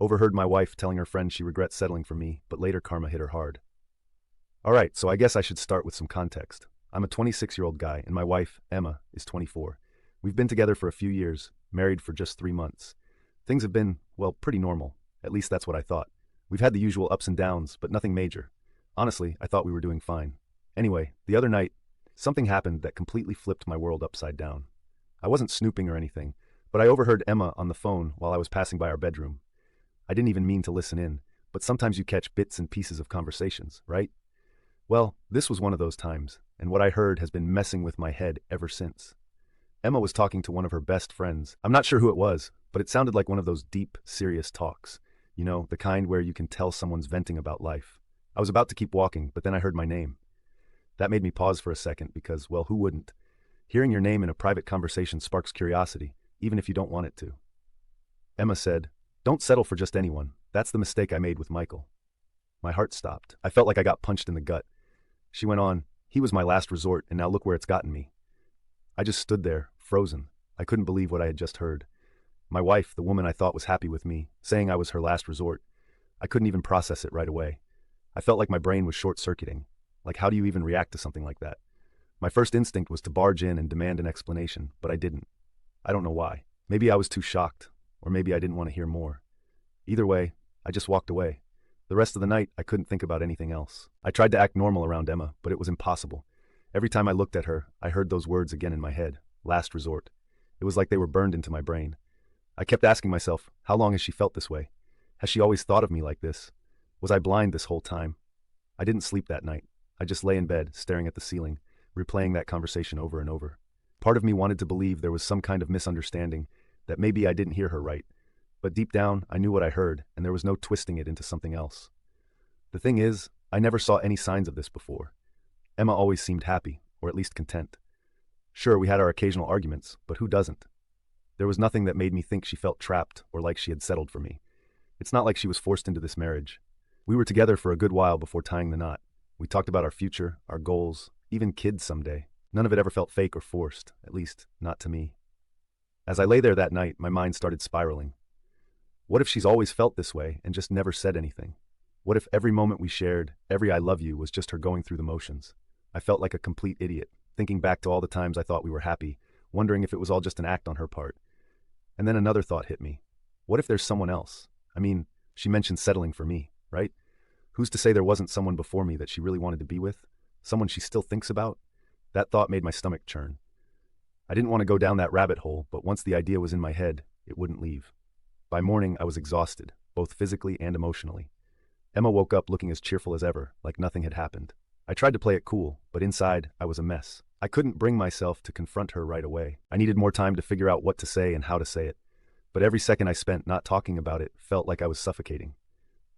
Overheard my wife telling her friend she regrets settling for me, but later karma hit her hard. Alright, so I guess I should start with some context. I'm a 26-year-old guy, and my wife, Emma, is 24. We've been together for a few years, married for just 3 months. Things have been, well, pretty normal. At least that's what I thought. We've had the usual ups and downs, but nothing major. Honestly, I thought we were doing fine. Anyway, the other night, something happened that completely flipped my world upside down. I wasn't snooping or anything, but I overheard Emma on the phone while I was passing by our bedroom. I didn't even mean to listen in, but sometimes you catch bits and pieces of conversations, right? Well, this was one of those times, and what I heard has been messing with my head ever since. Emma was talking to one of her best friends. I'm not sure who it was, but it sounded like one of those deep, serious talks. You know, the kind where you can tell someone's venting about life. I was about to keep walking, but then I heard my name. That made me pause for a second because, well, who wouldn't? Hearing your name in a private conversation sparks curiosity, even if you don't want it to. Emma said, "Don't settle for just anyone. That's the mistake I made with Michael." My heart stopped. I felt like I got punched in the gut. She went on, "He was my last resort, and now look where it's gotten me." I just stood there, frozen. I couldn't believe what I had just heard. My wife, the woman I thought was happy with me, saying I was her last resort. I couldn't even process it right away. I felt like my brain was short-circuiting. Like, how do you even react to something like that? My first instinct was to barge in and demand an explanation, but I didn't. I don't know why. Maybe I was too shocked, or maybe I didn't want to hear more. Either way, I just walked away. The rest of the night, I couldn't think about anything else. I tried to act normal around Emma, but it was impossible. Every time I looked at her, I heard those words again in my head, last resort. It was like they were burned into my brain. I kept asking myself, how long has she felt this way? Has she always thought of me like this? Was I blind this whole time? I didn't sleep that night. I just lay in bed, staring at the ceiling, replaying that conversation over and over. Part of me wanted to believe there was some kind of misunderstanding, that maybe I didn't hear her right. But deep down, I knew what I heard, and there was no twisting it into something else. The thing is, I never saw any signs of this before. Emma always seemed happy, or at least content. Sure, we had our occasional arguments, but who doesn't? There was nothing that made me think she felt trapped or like she had settled for me. It's not like she was forced into this marriage. We were together for a good while before tying the knot. We talked about our future, our goals, even kids someday. None of it ever felt fake or forced, at least not to me. As I lay there that night, my mind started spiraling. What if she's always felt this way and just never said anything? What if every moment we shared, every "I love you" was just her going through the motions? I felt like a complete idiot, thinking back to all the times I thought we were happy, wondering if it was all just an act on her part. And then another thought hit me. What if there's someone else? I mean, she mentioned settling for me, right? Who's to say there wasn't someone before me that she really wanted to be with? Someone she still thinks about? That thought made my stomach churn. I didn't want to go down that rabbit hole, but once the idea was in my head, it wouldn't leave. By morning, I was exhausted, both physically and emotionally. Emma woke up looking as cheerful as ever, like nothing had happened. I tried to play it cool, but inside, I was a mess. I couldn't bring myself to confront her right away. I needed more time to figure out what to say and how to say it. But every second I spent not talking about it felt like I was suffocating.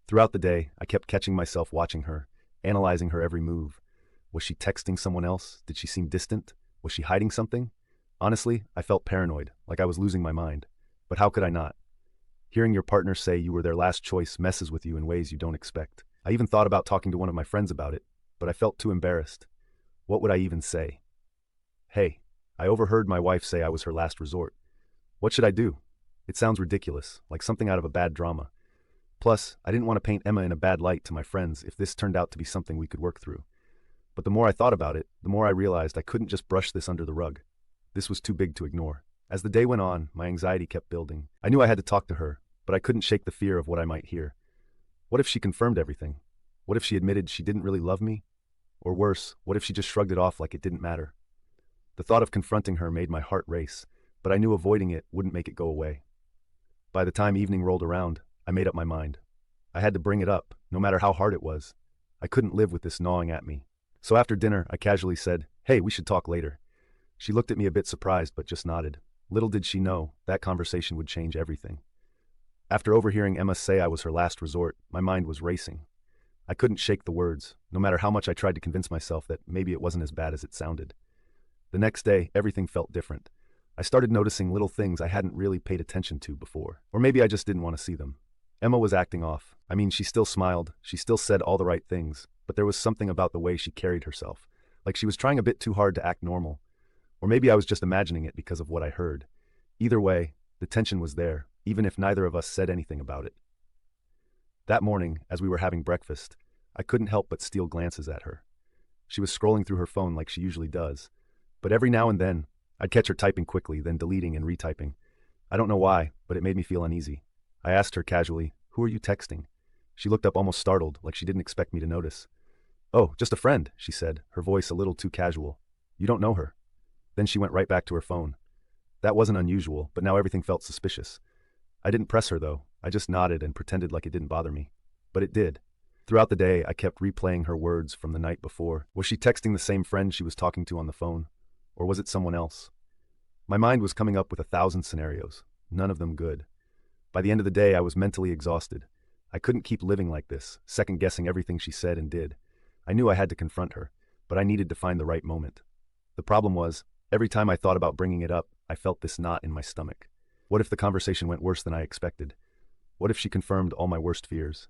Throughout the day, I kept catching myself watching her, analyzing her every move. Was she texting someone else? Did she seem distant? Was she hiding something? Honestly, I felt paranoid, like I was losing my mind. But how could I not? Hearing your partner say you were their last choice messes with you in ways you don't expect. I even thought about talking to one of my friends about it, but I felt too embarrassed. What would I even say? Hey, I overheard my wife say I was her last resort. What should I do? It sounds ridiculous, like something out of a bad drama. Plus, I didn't want to paint Emma in a bad light to my friends if this turned out to be something we could work through. But the more I thought about it, the more I realized I couldn't just brush this under the rug. This was too big to ignore. As the day went on, my anxiety kept building. I knew I had to talk to her, but I couldn't shake the fear of what I might hear. What if she confirmed everything? What if she admitted she didn't really love me? Or worse, what if she just shrugged it off like it didn't matter? The thought of confronting her made my heart race, but I knew avoiding it wouldn't make it go away. By the time evening rolled around, I made up my mind. I had to bring it up, no matter how hard it was. I couldn't live with this gnawing at me. So after dinner, I casually said, "Hey, we should talk later." She looked at me a bit surprised, but just nodded. Little did she know, that conversation would change everything. After overhearing Emma say I was her last resort, my mind was racing. I couldn't shake the words, no matter how much I tried to convince myself that maybe it wasn't as bad as it sounded. The next day, everything felt different. I started noticing little things I hadn't really paid attention to before. Or maybe I just didn't want to see them. Emma was acting off. I mean, she still smiled, she still said all the right things, but there was something about the way she carried herself, like she was trying a bit too hard to act normal. Or maybe I was just imagining it because of what I heard. Either way, the tension was there, even if neither of us said anything about it. That morning, as we were having breakfast, I couldn't help but steal glances at her. She was scrolling through her phone like she usually does, but every now and then, I'd catch her typing quickly, then deleting and retyping. I don't know why, but it made me feel uneasy. I asked her casually, "Who are you texting?" She looked up almost startled, like she didn't expect me to notice. "Oh, just a friend," she said, her voice a little too casual. "You don't know her." Then she went right back to her phone. That wasn't unusual, but now everything felt suspicious. I didn't press her, though. I just nodded and pretended like it didn't bother me. But it did. Throughout the day, I kept replaying her words from the night before. Was she texting the same friend she was talking to on the phone? Or was it someone else? My mind was coming up with 1,000 scenarios, none of them good. By the end of the day, I was mentally exhausted. I couldn't keep living like this, second-guessing everything she said and did. I knew I had to confront her, but I needed to find the right moment. The problem was, every time I thought about bringing it up, I felt this knot in my stomach. What if the conversation went worse than I expected? What if she confirmed all my worst fears?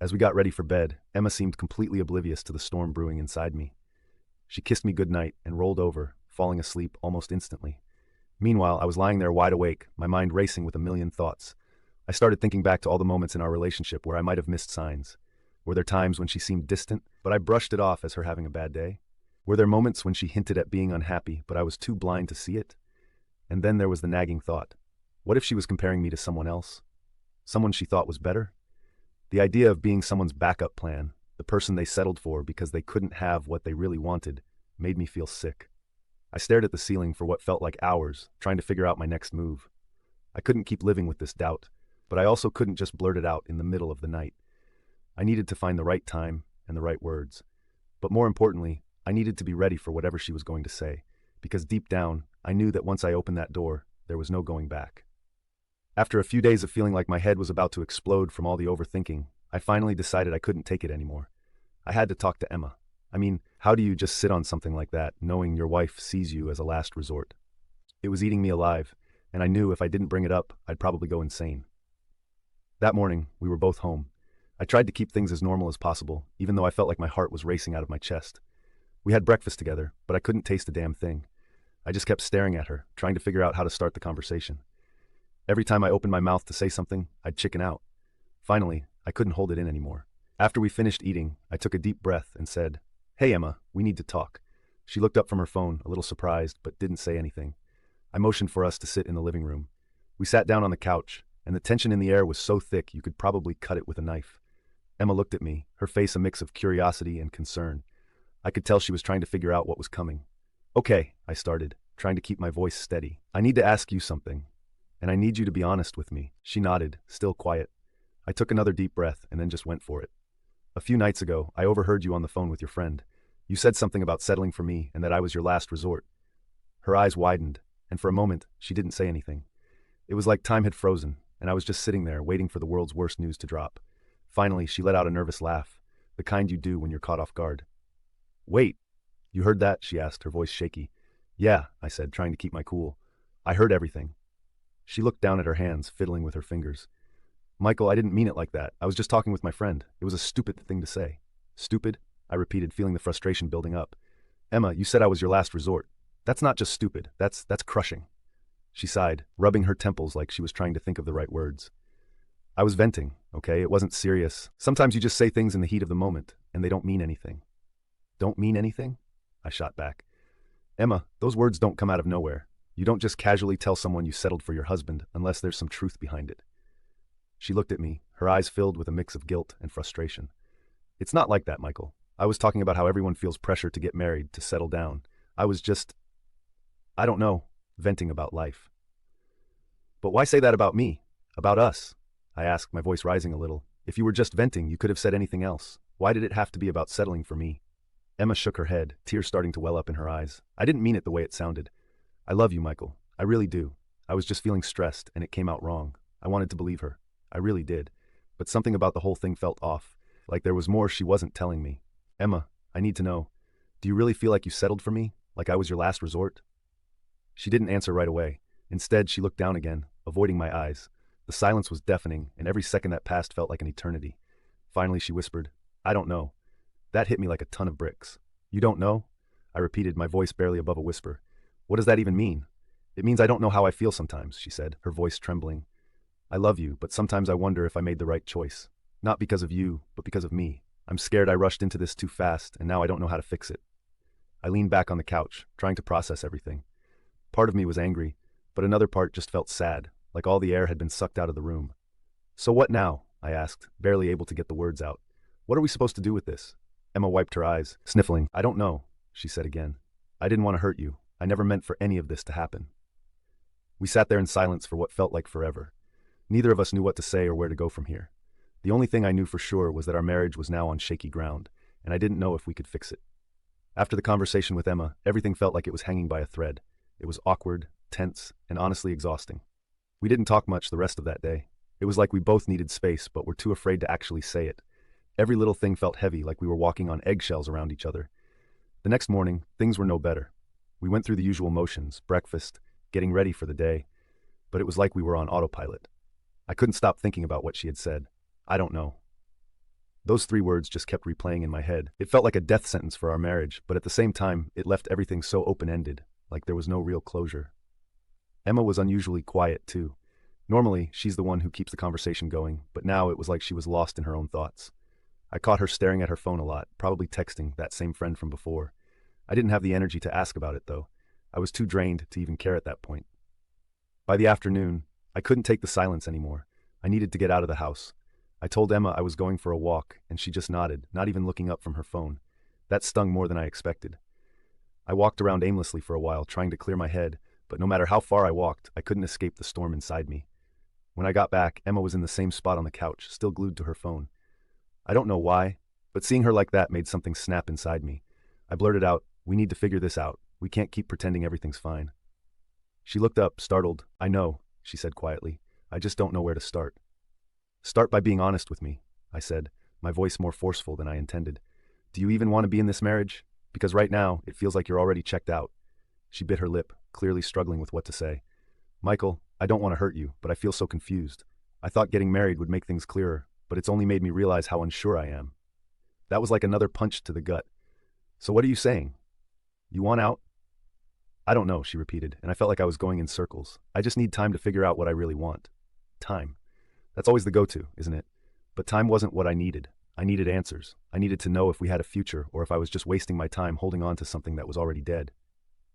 As we got ready for bed, Emma seemed completely oblivious to the storm brewing inside me. She kissed me goodnight and rolled over, falling asleep almost instantly. Meanwhile, I was lying there wide awake, my mind racing with a million thoughts. I started thinking back to all the moments in our relationship where I might have missed signs. Were there times when she seemed distant, but I brushed it off as her having a bad day? Were there moments when she hinted at being unhappy, but I was too blind to see it? And then there was the nagging thought. What if she was comparing me to someone else? Someone she thought was better? The idea of being someone's backup plan, the person they settled for because they couldn't have what they really wanted, made me feel sick. I stared at the ceiling for what felt like hours, trying to figure out my next move. I couldn't keep living with this doubt, but I also couldn't just blurt it out in the middle of the night. I needed to find the right time and the right words. But more importantly, I needed to be ready for whatever she was going to say, because deep down, I knew that once I opened that door, there was no going back. After a few days of feeling like my head was about to explode from all the overthinking, I finally decided I couldn't take it anymore. I had to talk to Emma. I mean, how do you just sit on something like that, knowing your wife sees you as a last resort? It was eating me alive, and I knew if I didn't bring it up, I'd probably go insane. That morning, we were both home. I tried to keep things as normal as possible, even though I felt like my heart was racing out of my chest. We had breakfast together, but I couldn't taste a damn thing. I just kept staring at her, trying to figure out how to start the conversation. Every time I opened my mouth to say something, I'd chicken out. Finally, I couldn't hold it in anymore. After we finished eating, I took a deep breath and said, "Hey Emma, we need to talk." She looked up from her phone, a little surprised, but didn't say anything. I motioned for us to sit in the living room. We sat down on the couch, and the tension in the air was so thick you could probably cut it with a knife. Emma looked at me, her face a mix of curiosity and concern. I could tell she was trying to figure out what was coming. "Okay," I started, trying to keep my voice steady. "I need to ask you something, and I need you to be honest with me." She nodded, still quiet. I took another deep breath and then just went for it. "A few nights ago, I overheard you on the phone with your friend. You said something about settling for me and that I was your last resort." Her eyes widened, and for a moment, she didn't say anything. It was like time had frozen, and I was just sitting there waiting for the world's worst news to drop. Finally, she let out a nervous laugh, the kind you do when you're caught off guard. "Wait, you heard that?" she asked, her voice shaky. "Yeah," I said, trying to keep my cool. "I heard everything." She looked down at her hands, fiddling with her fingers. "Michael, I didn't mean it like that. I was just talking with my friend. It was a stupid thing to say." "Stupid?" I repeated, feeling the frustration building up. "Emma, you said I was your last resort. That's not just stupid. That's crushing." She sighed, rubbing her temples like she was trying to think of the right words. "I was venting, okay? It wasn't serious. Sometimes you just say things in the heat of the moment, and they don't mean anything." "Don't mean anything?" I shot back. "Emma, those words don't come out of nowhere. You don't just casually tell someone you settled for your husband unless there's some truth behind it." She looked at me, her eyes filled with a mix of guilt and frustration. "It's not like that, Michael. I was talking about how everyone feels pressure to get married, to settle down. I was just, I don't know, venting about life." "But why say that about me? About us?" I asked, my voice rising a little. "If you were just venting, you could have said anything else. Why did it have to be about settling for me?" Emma shook her head, tears starting to well up in her eyes. "I didn't mean it the way it sounded. I love you, Michael. I really do. I was just feeling stressed, and it came out wrong. I wanted to believe her. I really did. But something about the whole thing felt off, like there was more she wasn't telling me. Emma, I need to know. Do you really feel like you settled for me? Like I was your last resort?" She didn't answer right away. Instead, she looked down again, avoiding my eyes. The silence was deafening, and every second that passed felt like an eternity. Finally, she whispered, "I don't know." That hit me like a ton of bricks. "You don't know?" I repeated, my voice barely above a whisper. "What does that even mean?" "It means I don't know how I feel sometimes," she said, her voice trembling. I love you, but sometimes I wonder if I made the right choice. Not because of you, but because of me. I'm scared I rushed into this too fast, and now I don't know how to fix it. I leaned back on the couch, trying to process everything. Part of me was angry, but another part just felt sad, like all the air had been sucked out of the room. So what now? I asked, barely able to get the words out. What are we supposed to do with this? Emma wiped her eyes, sniffling. I don't know, she said again. I didn't want to hurt you. I never meant for any of this to happen. We sat there in silence for what felt like forever. Neither of us knew what to say or where to go from here. The only thing I knew for sure was that our marriage was now on shaky ground, and I didn't know if we could fix it. After the conversation with Emma, everything felt like it was hanging by a thread. It was awkward, tense, and honestly exhausting. We didn't talk much the rest of that day. It was like we both needed space, but were too afraid to actually say it. Every little thing felt heavy, like we were walking on eggshells around each other. The next morning, things were no better. We went through the usual motions, breakfast, getting ready for the day, but it was like we were on autopilot. I couldn't stop thinking about what she had said. I don't know. Those 3 words just kept replaying in my head. It felt like a death sentence for our marriage, but at the same time, it left everything so open-ended, like there was no real closure. Emma was unusually quiet, too. Normally, she's the one who keeps the conversation going, but now it was like she was lost in her own thoughts. I caught her staring at her phone a lot, probably texting that same friend from before. I didn't have the energy to ask about it, though. I was too drained to even care at that point. By the afternoon, I couldn't take the silence anymore. I needed to get out of the house. I told Emma I was going for a walk, and she just nodded, not even looking up from her phone. That stung more than I expected. I walked around aimlessly for a while, trying to clear my head, but no matter how far I walked, I couldn't escape the storm inside me. When I got back, Emma was in the same spot on the couch, still glued to her phone. I don't know why, but seeing her like that made something snap inside me. I blurted out, "We need to figure this out. We can't keep pretending everything's fine." She looked up, startled. "I know," she said quietly. "I just don't know where to start." "Start by being honest with me," I said, my voice more forceful than I intended. "Do you even want to be in this marriage? Because right now, it feels like you're already checked out." She bit her lip, clearly struggling with what to say. "Michael, I don't want to hurt you, but I feel so confused. I thought getting married would make things clearer, but it's only made me realize how unsure I am." That was like another punch to the gut. "So what are you saying? You want out?" "I don't know," she repeated, and I felt like I was going in circles. "I just need time to figure out what I really want." Time. That's always the go-to, isn't it? But time wasn't what I needed. I needed answers. I needed to know if we had a future or if I was just wasting my time holding on to something that was already dead.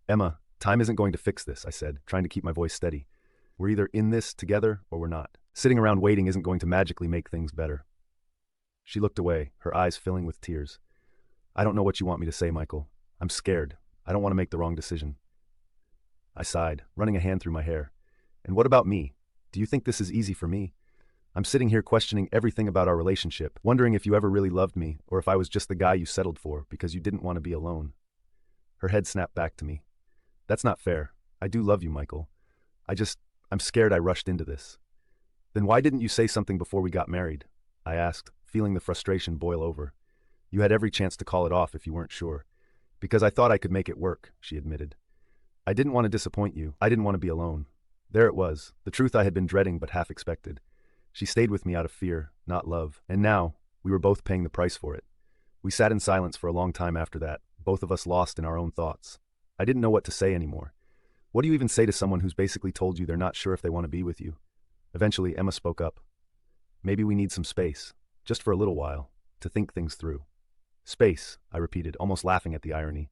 "Emma, time isn't going to fix this," I said, trying to keep my voice steady. "We're either in this together or we're not. Sitting around waiting isn't going to magically make things better." She looked away, her eyes filling with tears. "I don't know what you want me to say, Michael. I'm scared. I don't want to make the wrong decision." I sighed, running a hand through my hair. "And what about me? Do you think this is easy for me? I'm sitting here questioning everything about our relationship, wondering if you ever really loved me or if I was just the guy you settled for because you didn't want to be alone." Her head snapped back to me. "That's not fair. I do love you, Michael. I'm scared I rushed into this." "Then why didn't you say something before we got married?" I asked, feeling the frustration boil over. "You had every chance to call it off if you weren't sure." "Because I thought I could make it work," she admitted. "I didn't want to disappoint you. I didn't want to be alone." There it was, the truth I had been dreading but half expected. She stayed with me out of fear, not love, and now, we were both paying the price for it. We sat in silence for a long time after that, both of us lost in our own thoughts. I didn't know what to say anymore. What do you even say to someone who's basically told you they're not sure if they want to be with you? Eventually, Emma spoke up. "Maybe we need some space, just for a little while, to think things through." "Space," I repeated, almost laughing at the irony.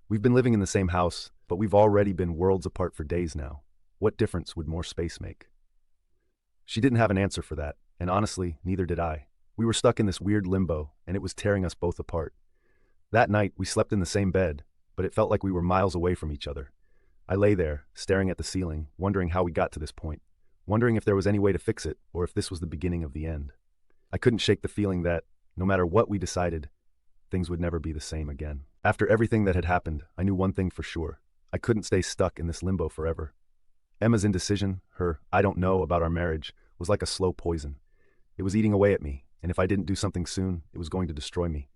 "We've been living in the same house, but we've already been worlds apart for days now. What difference would more space make?" She didn't have an answer for that, and honestly, neither did I. We were stuck in this weird limbo, and it was tearing us both apart. That night, we slept in the same bed, but it felt like we were miles away from each other. I lay there, staring at the ceiling, wondering how we got to this point, wondering if there was any way to fix it, or if this was the beginning of the end. I couldn't shake the feeling that, no matter what we decided, things would never be the same again. After everything that had happened, I knew one thing for sure. I couldn't stay stuck in this limbo forever. Emma's indecision, her "I don't know" about our marriage, was like a slow poison. It was eating away at me, and if I didn't do something soon, it was going to destroy me.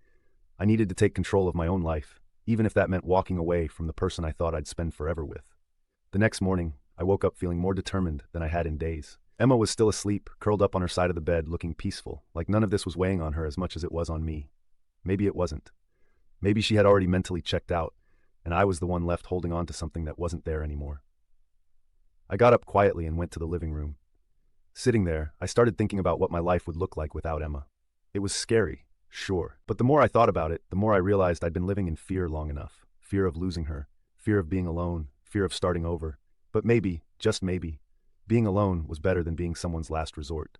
I needed to take control of my own life, even if that meant walking away from the person I thought I'd spend forever with. The next morning, I woke up feeling more determined than I had in days. Emma was still asleep, curled up on her side of the bed, looking peaceful, like none of this was weighing on her as much as it was on me. Maybe it wasn't. Maybe she had already mentally checked out, and I was the one left holding on to something that wasn't there anymore. I got up quietly and went to the living room. Sitting there, I started thinking about what my life would look like without Emma. It was scary, sure, but the more I thought about it, the more I realized I'd been living in fear long enough. Fear of losing her, fear of being alone, fear of starting over. But maybe, just maybe, being alone was better than being someone's last resort.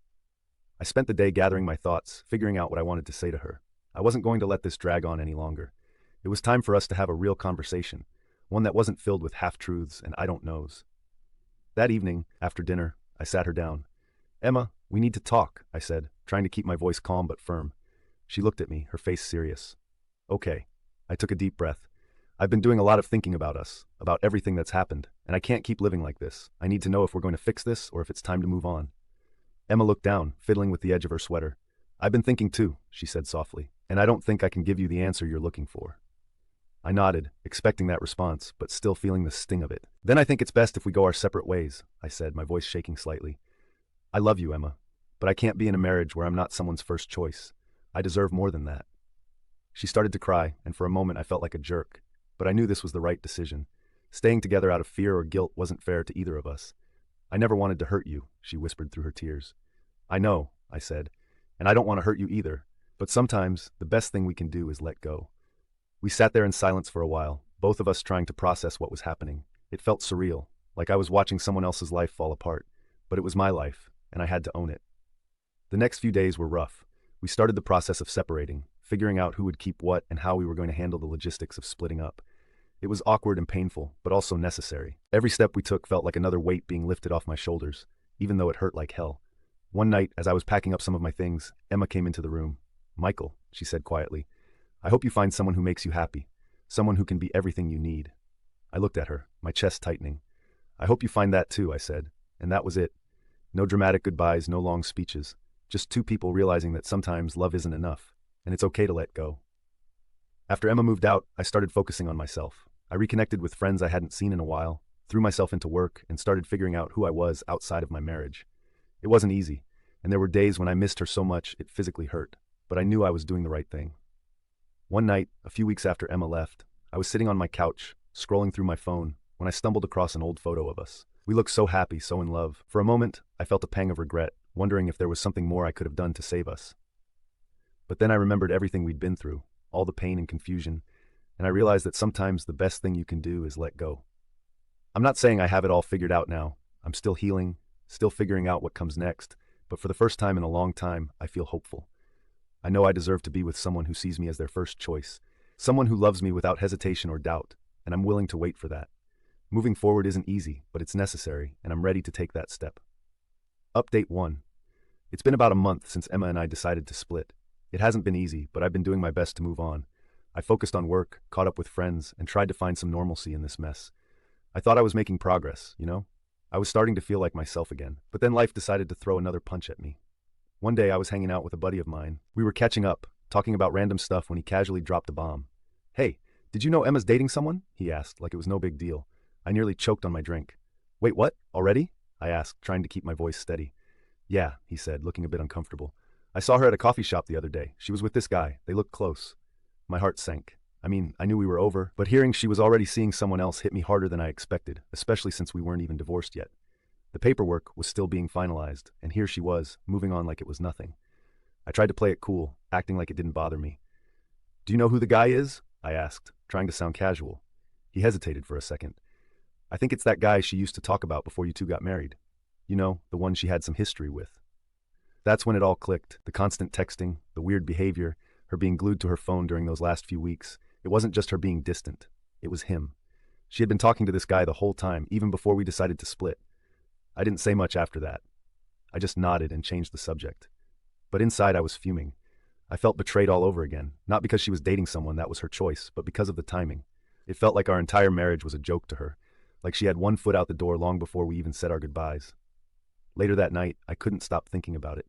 I spent the day gathering my thoughts, figuring out what I wanted to say to her. I wasn't going to let this drag on any longer. It was time for us to have a real conversation, one that wasn't filled with half-truths and I don't knows. That evening, after dinner, I sat her down. "Emma, we need to talk," I said, trying to keep my voice calm but firm. She looked at me, her face serious. "Okay." I took a deep breath. "I've been doing a lot of thinking about us, about everything that's happened, and I can't keep living like this. I need to know if we're going to fix this or if it's time to move on." Emma looked down, fiddling with the edge of her sweater. "I've been thinking too," she said softly, "and I don't think I can give you the answer you're looking for." I nodded, expecting that response, but still feeling the sting of it. "Then I think it's best if we go our separate ways," I said, my voice shaking slightly. "I love you, Emma, but I can't be in a marriage where I'm not someone's first choice. I deserve more than that." She started to cry, and for a moment I felt like a jerk, but I knew this was the right decision. Staying together out of fear or guilt wasn't fair to either of us. "I never wanted to hurt you," she whispered through her tears. "I know," I said, "and I don't want to hurt you either, but sometimes the best thing we can do is let go." We sat there in silence for a while, both of us trying to process what was happening. It felt surreal, like I was watching someone else's life fall apart, but it was my life, and I had to own it. The next few days were rough. We started the process of separating, figuring out who would keep what and how we were going to handle the logistics of splitting up. It was awkward and painful, but also necessary. Every step we took felt like another weight being lifted off my shoulders, even though it hurt like hell. One night, as I was packing up some of my things, Emma came into the room. "Michael," she said quietly, "I hope you find someone who makes you happy, someone who can be everything you need." I looked at her, my chest tightening. "I hope you find that too," I said, and that was it. No dramatic goodbyes, no long speeches, just two people realizing that sometimes love isn't enough, and it's okay to let go. After Emma moved out, I started focusing on myself. I reconnected with friends I hadn't seen in a while, threw myself into work, and started figuring out who I was outside of my marriage. It wasn't easy, and there were days when I missed her so much it physically hurt, but I knew I was doing the right thing. One night, a few weeks after Emma left, I was sitting on my couch, scrolling through my phone, when I stumbled across an old photo of us. We looked so happy, so in love. For a moment, I felt a pang of regret, wondering if there was something more I could have done to save us. But then I remembered everything we'd been through, all the pain and confusion, and I realized that sometimes the best thing you can do is let go. I'm not saying I have it all figured out now. I'm still healing, still figuring out what comes next, but for the first time in a long time, I feel hopeful. I know I deserve to be with someone who sees me as their first choice, someone who loves me without hesitation or doubt, and I'm willing to wait for that. Moving forward isn't easy, but it's necessary, and I'm ready to take that step. Update 1. It's been about a month since Emma and I decided to split. It hasn't been easy, but I've been doing my best to move on. I focused on work, caught up with friends, and tried to find some normalcy in this mess. I thought I was making progress, you know? I was starting to feel like myself again, but then life decided to throw another punch at me. One day I was hanging out with a buddy of mine. We were catching up, talking about random stuff when he casually dropped a bomb. "Hey, did you know Emma's dating someone?" he asked, like it was no big deal. I nearly choked on my drink. "Wait, what? Already?" I asked, trying to keep my voice steady. "Yeah," he said, looking a bit uncomfortable. "I saw her at a coffee shop the other day. She was with this guy. They looked close." My heart sank. I mean, I knew we were over, but hearing she was already seeing someone else hit me harder than I expected, especially since we weren't even divorced yet. The paperwork was still being finalized, and here she was, moving on like it was nothing. I tried to play it cool, acting like it didn't bother me. "Do you know who the guy is?" I asked, trying to sound casual. He hesitated for a second. "I think it's that guy she used to talk about before you two got married. You know, the one she had some history with." That's when it all clicked. The constant texting, the weird behavior, her being glued to her phone during those last few weeks. It wasn't just her being distant. It was him. She had been talking to this guy the whole time, even before we decided to split. I didn't say much after that. I just nodded and changed the subject. But inside I was fuming. I felt betrayed all over again, not because she was dating someone that was her choice, but because of the timing. It felt like our entire marriage was a joke to her, like she had one foot out the door long before we even said our goodbyes. Later that night, I couldn't stop thinking about it.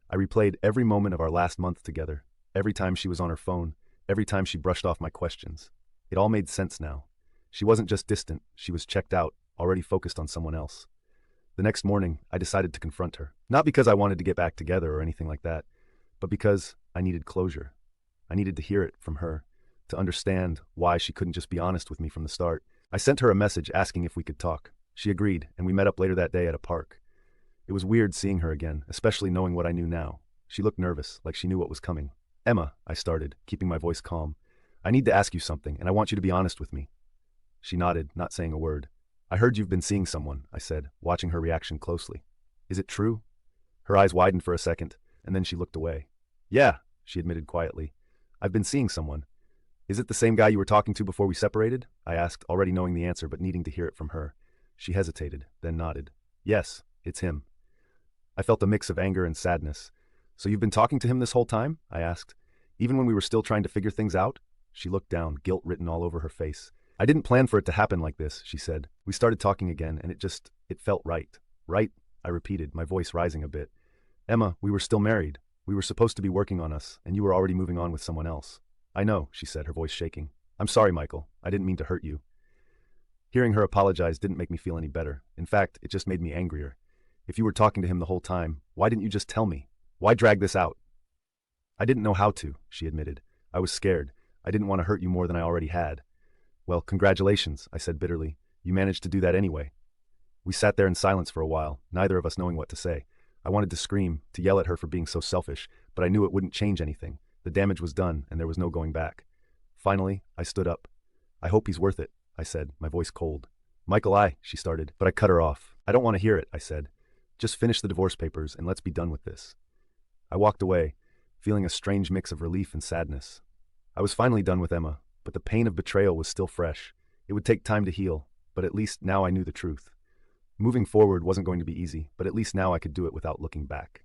I replayed every moment of our last month together, every time she was on her phone, every time she brushed off my questions. It all made sense now. She wasn't just distant, she was checked out, already focused on someone else. The next morning, I decided to confront her. Not because I wanted to get back together or anything like that, but because I needed closure. I needed to hear it from her, to understand why she couldn't just be honest with me from the start. I sent her a message asking if we could talk. She agreed, and we met up later that day at a park. It was weird seeing her again, especially knowing what I knew now. She looked nervous, like she knew what was coming. Emma, I started, keeping my voice calm. I need to ask you something, and I want you to be honest with me. She nodded, not saying a word. I heard you've been seeing someone, I said, watching her reaction closely. Is it true? Her eyes widened for a second, and then she looked away. Yeah, she admitted quietly. I've been seeing someone. Is it the same guy you were talking to before we separated? I asked, already knowing the answer but needing to hear it from her. She hesitated, then nodded. Yes, it's him. I felt a mix of anger and sadness. So you've been talking to him this whole time? I asked. Even when we were still trying to figure things out? She looked down, guilt written all over her face. I didn't plan for it to happen like this, she said. We started talking again, and it felt right. Right? I repeated, my voice rising a bit. Emma, we were still married. We were supposed to be working on us, and you were already moving on with someone else. I know, she said, her voice shaking. I'm sorry, Michael. I didn't mean to hurt you. Hearing her apologize didn't make me feel any better. In fact, it just made me angrier. If you were talking to him the whole time, why didn't you just tell me? Why drag this out? I didn't know how to, she admitted. I was scared. I didn't want to hurt you more than I already had. Well, congratulations, I said bitterly. You managed to do that anyway. We sat there in silence for a while, neither of us knowing what to say. I wanted to scream, to yell at her for being so selfish, but I knew it wouldn't change anything. The damage was done, and there was no going back. Finally, I stood up. I hope he's worth it, I said, my voice cold. Michael, she started, but I cut her off. I don't want to hear it, I said. Just finish the divorce papers and let's be done with this. I walked away, feeling a strange mix of relief and sadness. I was finally done with Emma, but the pain of betrayal was still fresh. It would take time to heal, but at least now I knew the truth. Moving forward wasn't going to be easy, but at least now I could do it without looking back.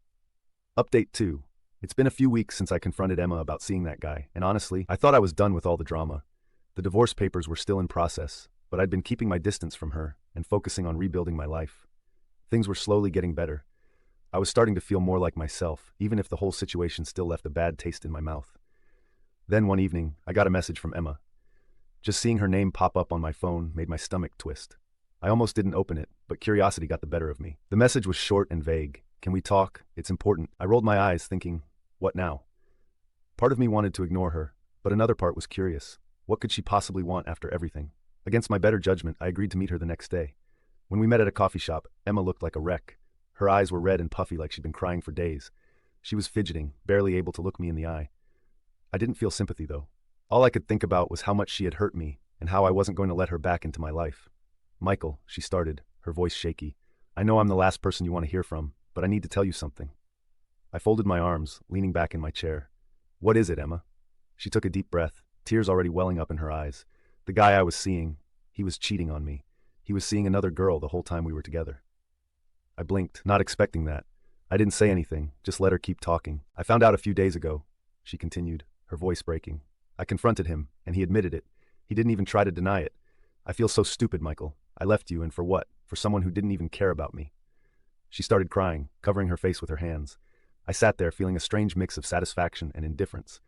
Update 2. It's been a few weeks since I confronted Emma about seeing that guy, and honestly, I thought I was done with all the drama. The divorce papers were still in process, but I'd been keeping my distance from her and focusing on rebuilding my life. Things were slowly getting better. I was starting to feel more like myself, even if the whole situation still left a bad taste in my mouth. Then one evening, I got a message from Emma. Just seeing her name pop up on my phone made my stomach twist. I almost didn't open it, but curiosity got the better of me. The message was short and vague. Can we talk? It's important. I rolled my eyes, thinking, what now? Part of me wanted to ignore her, but another part was curious. What could she possibly want after everything? Against my better judgment, I agreed to meet her the next day. When we met at a coffee shop, Emma looked like a wreck. Her eyes were red and puffy like she'd been crying for days. She was fidgeting, barely able to look me in the eye. I didn't feel sympathy, though. All I could think about was how much she had hurt me and how I wasn't going to let her back into my life. Michael, she started, her voice shaky. I know I'm the last person you want to hear from, but I need to tell you something. I folded my arms, leaning back in my chair. What is it, Emma? She took a deep breath, tears already welling up in her eyes. The guy I was seeing, he was cheating on me. He was seeing another girl the whole time we were together. I blinked, not expecting that. I didn't say anything, just let her keep talking. I found out a few days ago, she continued, her voice breaking. I confronted him, and he admitted it. He didn't even try to deny it. I feel so stupid, Michael. I left you, and for what? For someone who didn't even care about me. She started crying, covering her face with her hands. I sat there feeling a strange mix of satisfaction and indifference.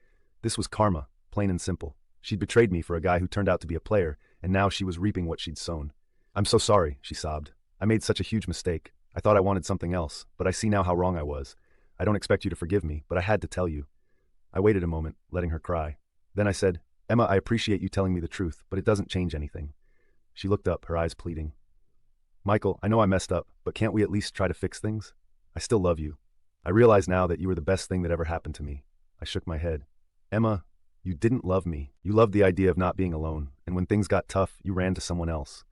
This was karma, plain and simple. She'd betrayed me for a guy who turned out to be a player, and now she was reaping what she'd sown. I'm so sorry, she sobbed. I made such a huge mistake. I thought I wanted something else, but I see now how wrong I was. I don't expect you to forgive me, but I had to tell you. I waited a moment, letting her cry. Then I said, Emma, I appreciate you telling me the truth, but it doesn't change anything. She looked up, her eyes pleading. Michael, I know I messed up, but can't we at least try to fix things? I still love you. I realize now that you were the best thing that ever happened to me. I shook my head. Emma, you didn't love me. You loved the idea of not being alone, and when things got tough, you ran to someone else.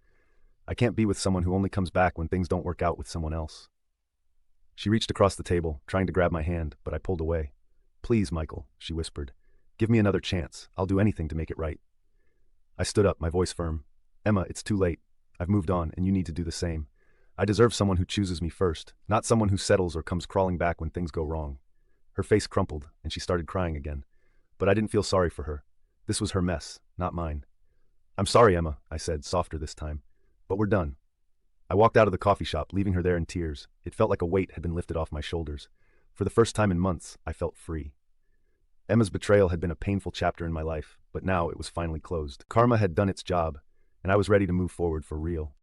I can't be with someone who only comes back when things don't work out with someone else. She reached across the table, trying to grab my hand, but I pulled away. Please, Michael, she whispered. Give me another chance. I'll do anything to make it right. I stood up, my voice firm. Emma, it's too late. I've moved on, and you need to do the same. I deserve someone who chooses me first, not someone who settles or comes crawling back when things go wrong. Her face crumpled, and she started crying again. But I didn't feel sorry for her. This was her mess, not mine. I'm sorry, Emma, I said, softer this time. But we're done. I walked out of the coffee shop, leaving her there in tears. It felt like a weight had been lifted off my shoulders. For the first time in months, I felt free. Emma's betrayal had been a painful chapter in my life, but now it was finally closed. Karma had done its job, and I was ready to move forward for real.